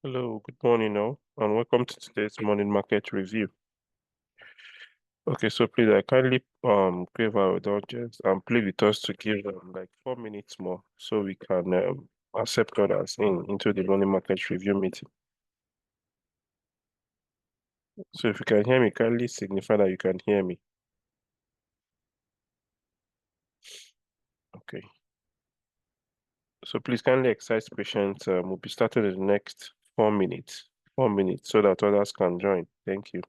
Hello, good morning all, and welcome to today's morning market review. Okay, so please I kindly crave our indulgence and plead with us to give like 4 minutes more so we can accept others into the morning market review meeting. So if you can hear me, kindly signify that you can hear me. Okay. So please kindly exercise patience. We'll be starting in the next 4 minutes. 4 minutes so that others can join. Thank you.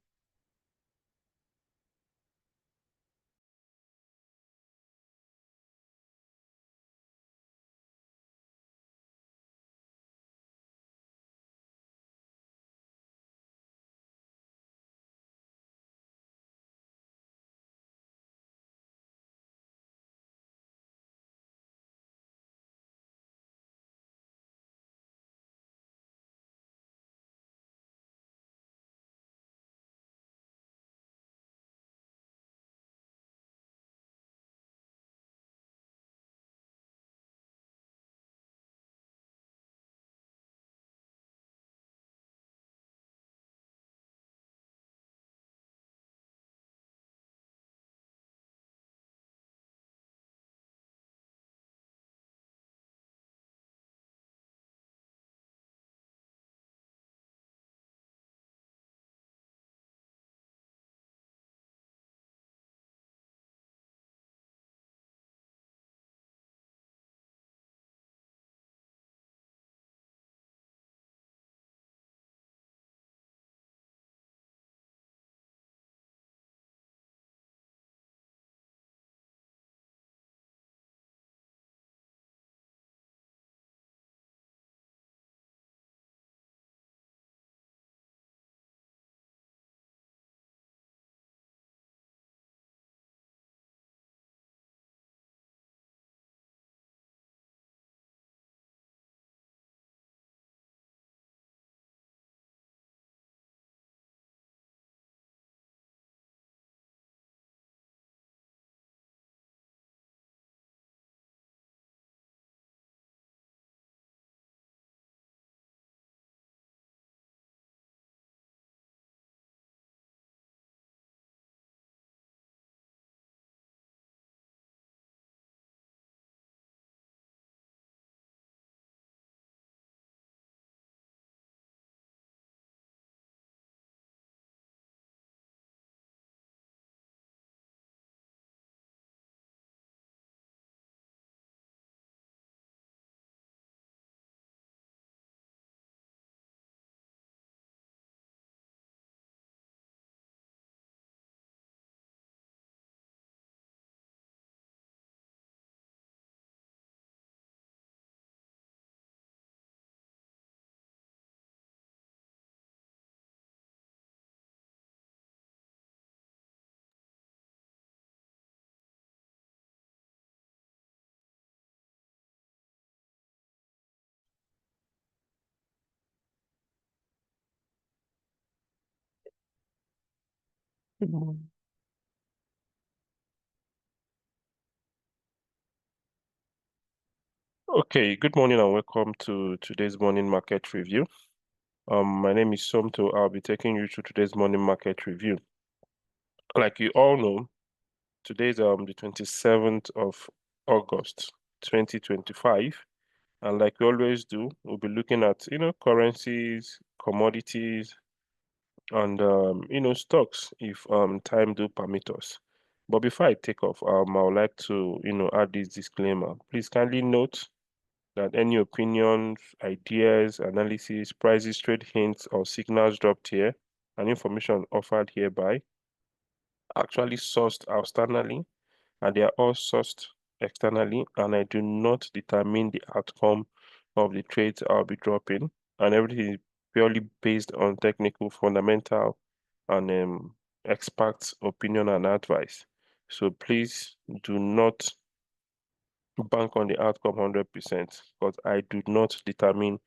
Good morning. Okay, good morning and welcome to today's morning market review. My name is Somto. I'll be taking you through today's morning market review. Like you all know, today's the 27th of August, 2025. And like we always do, we'll be looking at, currencies, commodities, and, stocks if time do permit us. But before I take off, I would like to, add this disclaimer. Please kindly note that any opinions, ideas, analysis, prices, trade hints, or signals dropped here and information offered hereby actually sourced externally, and they are all sourced externally, and I do not determine the outcome of the trades I'll be dropping, and everything is purely based on technical, fundamental, and experts' opinion and advice. So please do not bank on the outcome 100% because I do not determine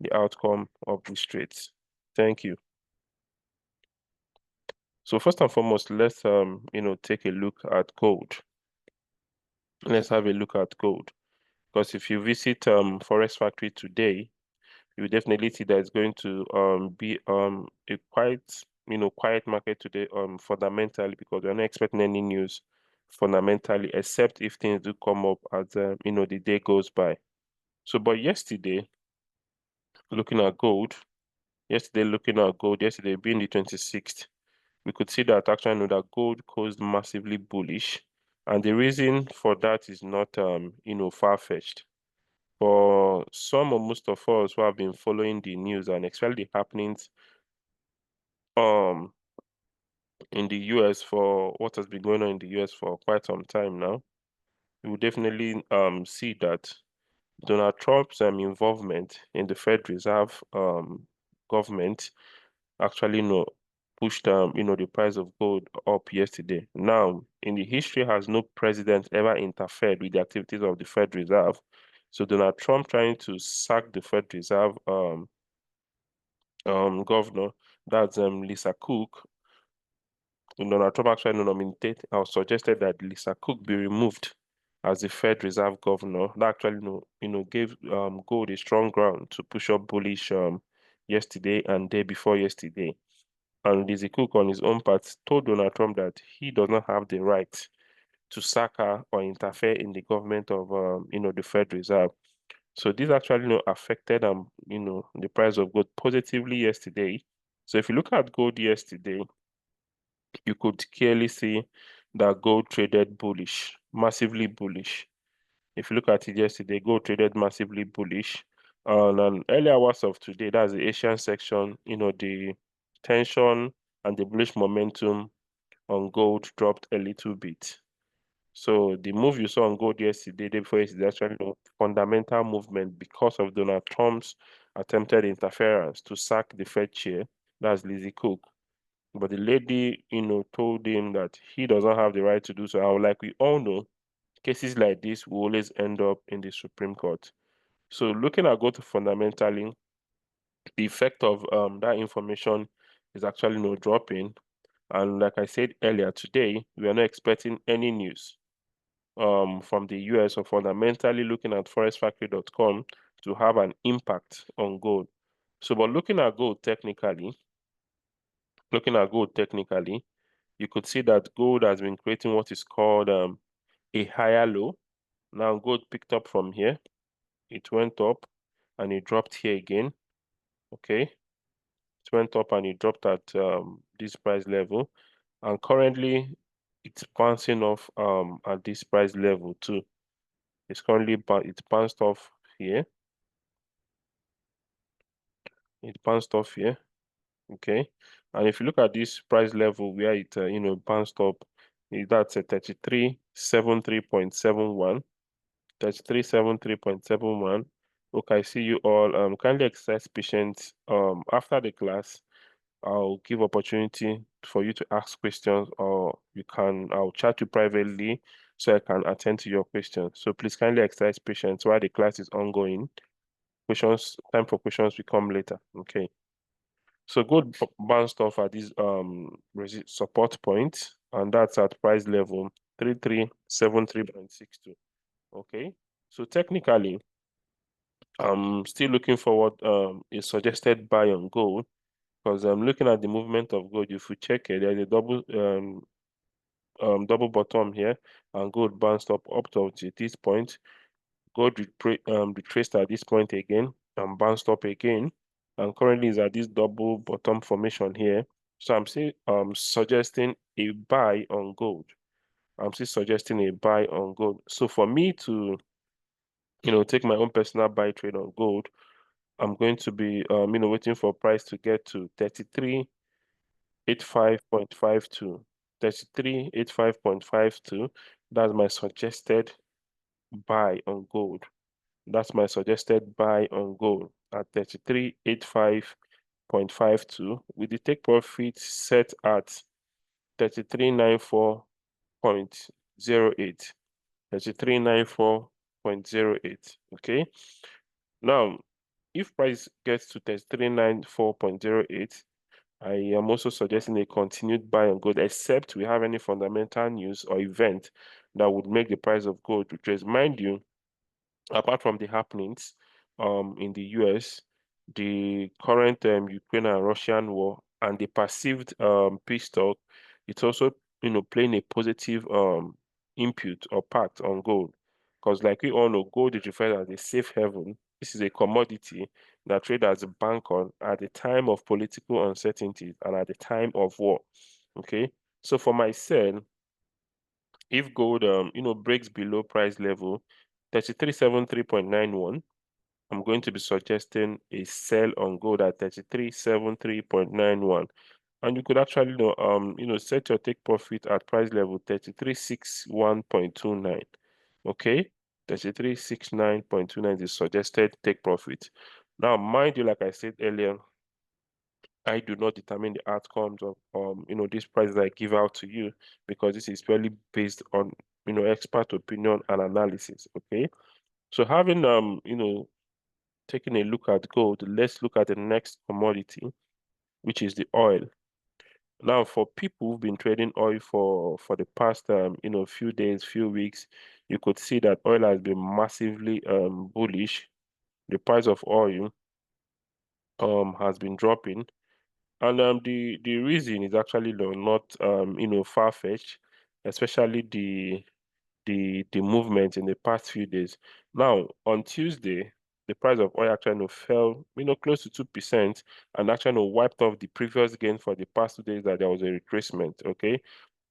the outcome of these trades. Thank you. So first and foremost, let's take a look at gold. Let's have a look at gold because if you visit Forex Factory today, you definitely see that it's going to be a quite quiet market today fundamentally, because we're not expecting any news fundamentally, except if things do come up as the day goes by. So but yesterday looking at gold, yesterday being the 26th, we could see that actually that gold closed massively bullish, and the reason for that is not far-fetched. For some or most of us who have been following the news, and especially the happenings in the US, for what has been going on in the US for quite some time now, you will definitely see that Donald Trump's involvement in the Fed Reserve government actually pushed the price of gold up yesterday. Now, in the history, has no president ever interfered with the activities of the Fed Reserve. So Donald Trump trying to sack the Fed Reserve governor, that's Lisa Cook. Donald Trump actually nominated or suggested that Lisa Cook be removed as the Fed Reserve governor. That actually gave gold a strong ground to push up bullish yesterday and day before yesterday. And Lisa Cook, on his own part, told Donald Trump that he does not have the right to sack her or interfere in the government of the Fed Reserve. So this actually affected the price of gold positively yesterday. So if you look at gold yesterday, you could clearly see that gold traded bullish, massively bullish. If you look at it yesterday, gold traded massively bullish. And an early hours of today, that's the Asian section, the tension and the bullish momentum on gold dropped a little bit. So the move you saw on gold yesterday, day before yesterday, actually fundamental movement because of Donald Trump's attempted interference to sack the Fed chair. That's Lizzie Cook. But the lady, told him that he doesn't have the right to do so. And like we all know, cases like this will always end up in the Supreme Court. So looking at gold fundamentally, the effect of that information is actually dropping. And like I said earlier today, we are not expecting any news from the US, or fundamentally looking at forexfactory.com to have an impact on gold. So, but looking at gold technically, you could see that gold has been creating what is called a higher low. Now gold picked up from here, it went up and it dropped here again. Okay, it went up and it dropped at this price level, and currently it's bouncing off at this price level too. It's bounced off here. It bounced off here. Okay, and if you look at this price level where it bounced up, that's a 3373.71. 3373.71. Okay, I see you all. Kindly exercise patience. After the class, I'll give opportunity for you to ask questions, or I'll chat you privately so I can attend to your questions. So please kindly exercise patience while the class is ongoing. Time for questions will come later. Okay. So gold bounced off at this support point, and that's at price level 3373.62. Okay. So technically, I'm still looking forward a suggested buy on gold, because I'm looking at the movement of gold. If you check it, there's a double bottom here, and gold bounced up to this point. Gold retraced at this point again and bounced up again, and currently is at this double bottom formation here. So I'm still suggesting a buy on gold. So for me to take my own personal buy trade on gold, I'm going to be waiting for price to get to 3385.52. 3385.52. That's my suggested buy on gold. That's my suggested buy on gold at 3385.52, with the take profit set at 3394.08. 3394.08. Okay. Now, if price gets to 3394.08, I am also suggesting a continued buy on gold, except we have any fundamental news or event that would make the price of gold retrace. Mind you, apart from the happenings in the US, the current Ukraine and Russian war and the perceived peace talk, it's also playing a positive input or part on gold. Because like we all know, gold is referred as a safe haven. This is a commodity that traders bank on at the time of political uncertainty and at the time of war. Okay. So for myself, if gold breaks below price level 3373.91, I'm going to be suggesting a sell on gold at 3373.91. And you could actually set your take profit at price level 3361.29. Okay, 3369.29 is the suggested take profit. Now, mind you, like I said earlier, I do not determine the outcomes of these prices I give out to you, because this is purely based on expert opinion and analysis. Okay, so having taking a look at gold, let's look at the next commodity, which is the oil. Now, for people who've been trading oil for the past few days, few weeks, you could see that oil has been massively bullish. The price of oil has been dropping, and the reason is actually not far-fetched, especially the movement in the past few days. Now, on Tuesday, the price of oil actually fell, close to 2%, and actually wiped off the previous gain for the past 2 days that there was a retracement. Okay.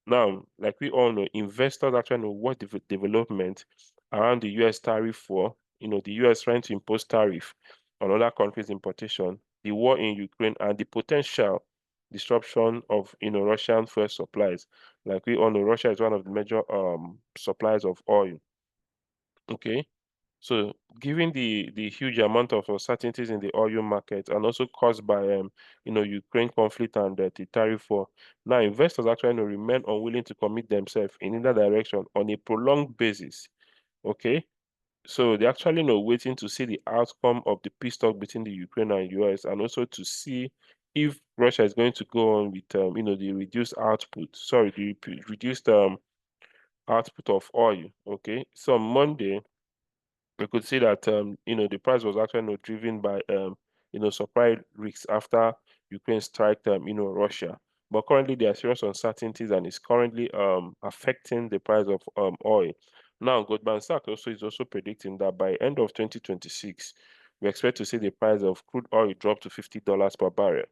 Now, like we all know, investors actually watch the development around the US tariff war. The US trying to impose tariff on other countries' importation, the war in Ukraine, and the potential disruption of Russian fuel supplies. Like we all know, Russia is one of the major suppliers of oil. Okay, so given the huge amount of uncertainties in the oil market, and also caused by Ukraine conflict and the tariff war, now investors actually remain unwilling to commit themselves in either direction on a prolonged basis. Okay, so they're actually waiting to see the outcome of the peace talk between the Ukraine and US, and also to see if Russia is going to go on with the reduced output. Sorry, the reduced output of oil. Okay, so on Monday we could see that the price was actually driven by supply risks after Ukraine striked Russia. But currently there are serious uncertainties, and it's currently affecting the price of oil. Now, Goldman Sachs is also predicting that by end of 2026, we expect to see the price of crude oil drop to $50 per barrel.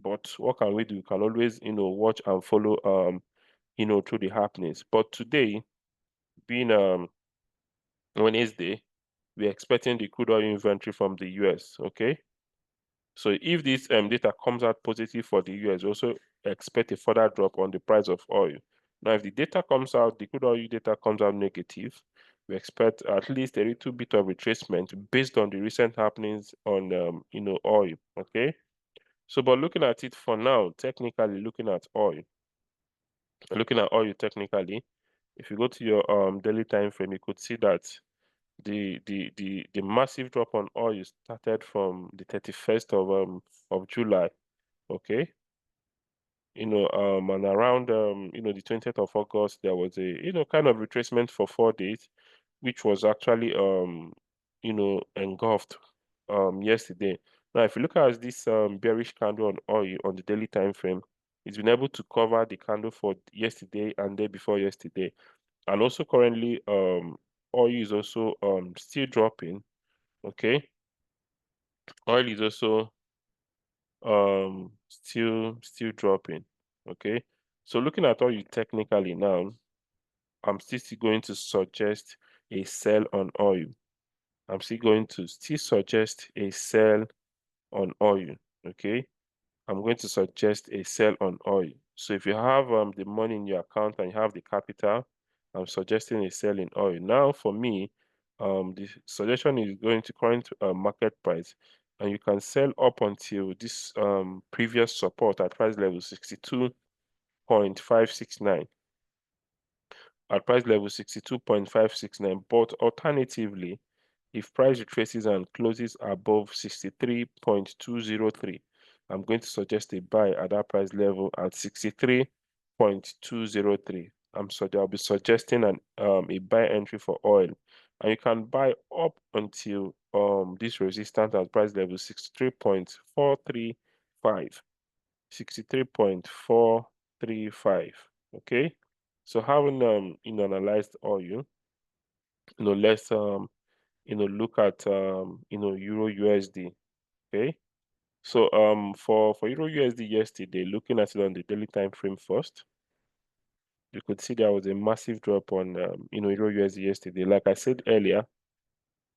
But what can we do? We can always watch and follow through the happenings. But today, being Wednesday, we're expecting the crude oil inventory from the US. Okay, so if this data comes out positive for the US, we also expect a further drop on the price of oil. Now, if the data comes out, the crude oil data comes out negative, we expect at least a little bit of retracement based on the recent happenings on oil. Okay, so but looking at it for now, technically looking at oil technically, if you go to your daily time frame, you could see that the massive drop on oil started from the 31st of July. Okay, and around the 20th of August, there was a kind of retracement for 4 days, which was actually engulfed yesterday. Now, if you look at this bearish candle on oil on the daily time frame, it's been able to cover the candle for yesterday and day before yesterday. And also currently oil is also still dropping. Okay, oil is also still dropping. Okay, so looking at oil technically now, I'm still going to suggest a sell on oil. I'm still going to suggest a sell on oil. Okay, I'm going to suggest a sell on oil. So if you have the money in your account and you have the capital, I'm suggesting a sell in oil. Now for me, the suggestion is going to current market price, and you can sell up until this previous support at price level 62.569. At price level 62.569. But alternatively, if price retraces and closes above 63.203, I'm going to suggest a buy at that price level at 63.203. I'll be suggesting a buy entry for oil, and you can buy up until this resistance at price level 63.435. 63.435. Okay, so having analyzed oil, let's look at Euro USD. Okay, so for Euro USD yesterday, looking at it on the daily time frame first, you could see there was a massive drop on Euro USD yesterday. Like I said earlier,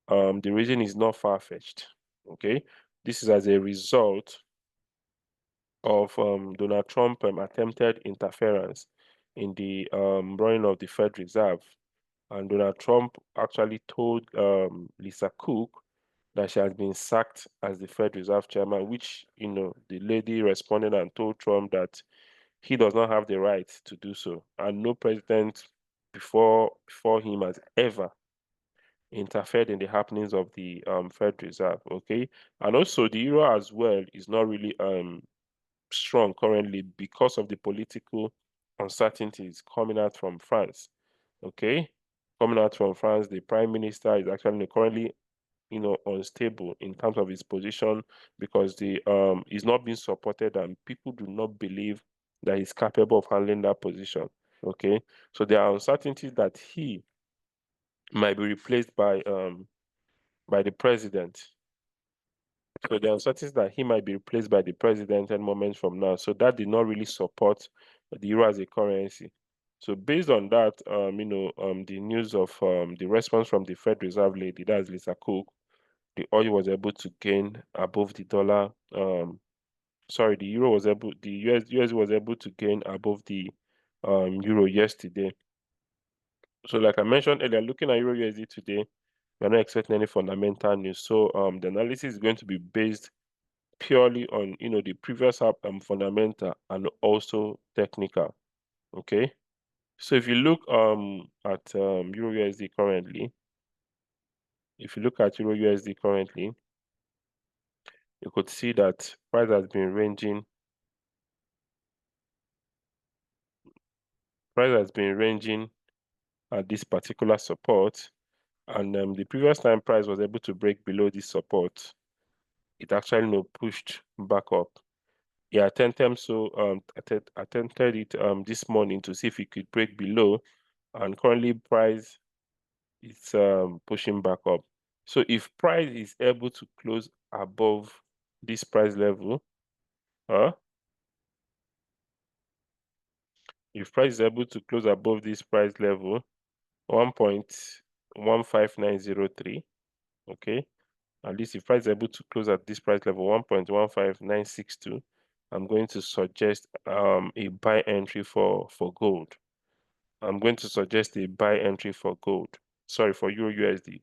the reason is not far-fetched. Okay, this is as a result of Donald Trump attempted interference in the running of the Fed Reserve. And Donald Trump actually told Lisa Cook that she has been sacked as the Fed Reserve Chairman, which, the lady responded and told Trump that he does not have the right to do so. And no president before him has ever interfered in the happenings of the Fed Reserve. Okay. And also the euro as well is not really strong currently because of the political uncertainties coming out from France. Okay, coming out from France, the prime minister is actually currently, unstable in terms of his position because the is not being supported and people do not believe that he's capable of handling that position. Okay, so there are uncertainties that he might be replaced by the president. So there are uncertainties that he might be replaced by the president any moment from now. So that did not really support the euro as a currency. So based on that, the news of the response from the Fed Reserve lady, that's Lisa Cook, the oil was able to gain above the dollar. Sorry, the US was able to gain above the euro yesterday. So like I mentioned earlier, looking at euro USD today, we're not expecting any fundamental news. So the analysis is going to be based purely on the previous fundamental and also technical. Okay, so if you look at euro USD currently, you could see that price has been ranging at this particular support, and the previous time price was able to break below this support, it actually pushed back up. Yeah, attempted it this morning to see if it could break below, and currently price is pushing back up. So if price is able to close above this price level, if price is able to close above this price level, 1.15903, okay, at least if price is able to close at this price level, 1.15962, I'm going to suggest a buy entry for gold. I'm going to suggest a buy entry for gold. Sorry, for Euro USD.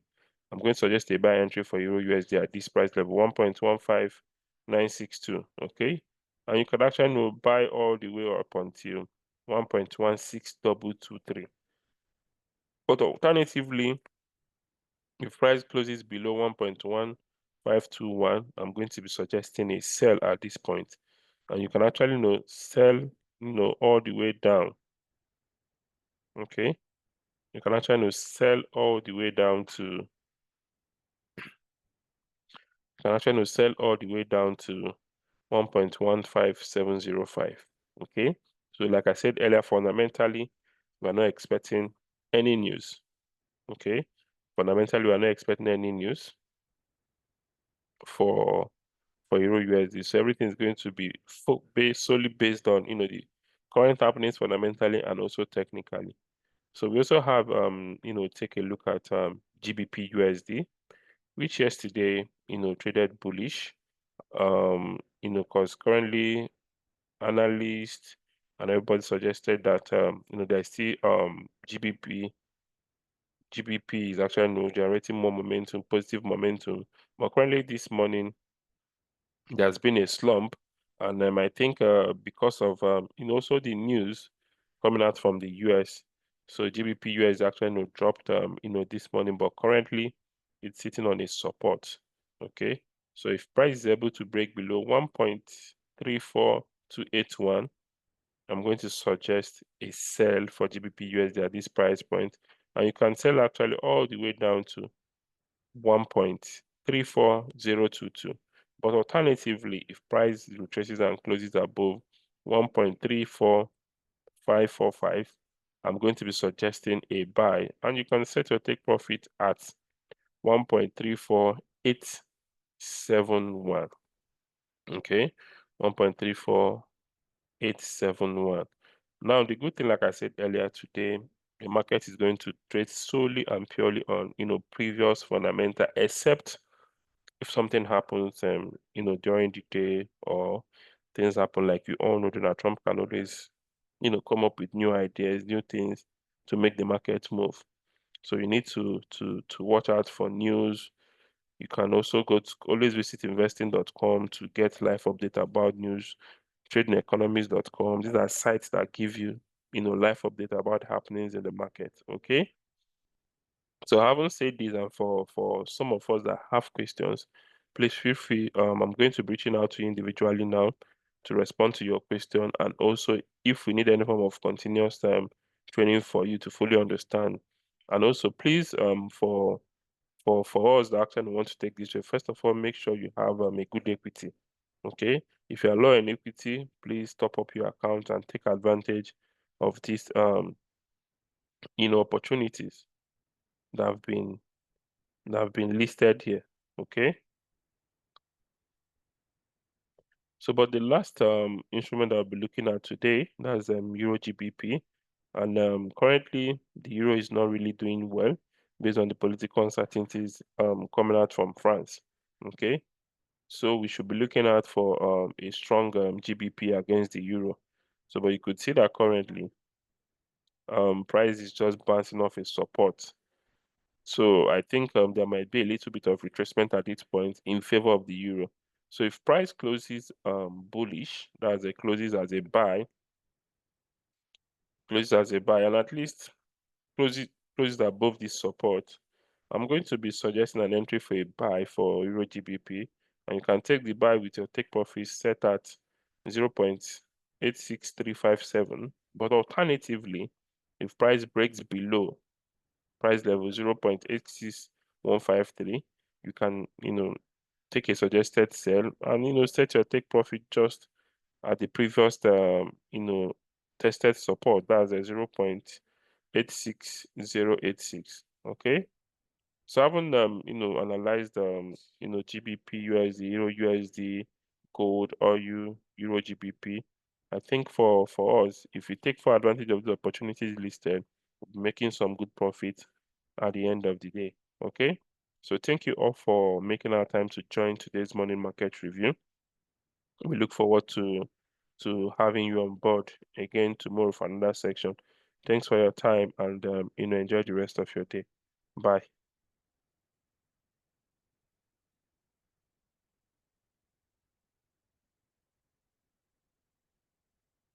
I'm going to suggest a buy entry for Euro USD at this price level, 1.15962. Okay, and you can actually buy all the way up until 1.16223. But alternatively, if price closes below 1.1521, I'm going to be suggesting a sell at this point. And you can actually sell all the way down. Okay, you can actually sell all the way down to 1.15705. Okay, so like I said earlier, fundamentally we're not expecting any news. Okay, fundamentally we're not expecting any news for Euro USD. So everything is going to be solely based on the current happenings fundamentally and also technically. So we also have take a look at GBP USD, which yesterday traded bullish. Because currently analysts and everybody suggested that there's still GBP is actually generating more momentum, positive momentum. But currently this morning there's been a slump, and I think because of also the news coming out from the US, so GBP US actually dropped this morning, but currently it's sitting on a support. Okay, so if price is able to break below 1.34281, I'm going to suggest a sell for GBP USD at this price point, and you can sell actually all the way down to 1.34022. But alternatively, if price retraces and closes above 1.34545, I'm going to be suggesting a buy, and you can set your take profit at 1.34871. Okay, 1.34871. Now, the good thing, like I said earlier today, the market is going to trade solely and purely on, previous fundamental, except if something happens, during the day, or things happen, like you all know, Donald Trump can always, come up with new ideas, new things to make the market move. So you need to watch out for news. You can also always visit investing.com to get live update about news. Tradingeconomics.com. These are sites that give you, live update about happenings in the market. Okay. So having said this, and for some of us that have questions, please feel free. I'm going to be reaching out to you individually now to respond to your question, and also if we need any form of continuous training for you to fully understand. And also, please, for us that actually want to take this trade, first of all, make sure you have a good equity. Okay, if you are low in equity, please top up your account and take advantage of these opportunities that have been listed here. Okay, so but the last instrument I'll be looking at today, that's Euro GBP, and currently the euro is not really doing well based on the political uncertainties coming out from France. Okay, so we should be looking out for a strong GBP against the euro. So, but you could see that currently price is just bouncing off a support. So I think there might be a little bit of retracement at this point in favor of the euro. So if price closes bullish, that's a closes as a buy, and at least closes closes above this support, I'm going to be suggesting an entry for a buy for Euro GBP, and you can take the buy with your take profit set at 0.86357. But alternatively, if price breaks below price level 0.86153, you can, take a suggested sell and, set your take profit just at the previous, tested support. That's a 0.86086. Okay. So I haven't, analyzed, GBP, USD, Euro USD, gold, or Euro GBP. I think for us, if we take full advantage of the opportunities listed, we'll be making some good profit at the end of the day. Okay. So thank you all for making our time to join today's morning market review. We look forward to having you on board again tomorrow for another section. Thanks for your time, and enjoy the rest of your day. Bye.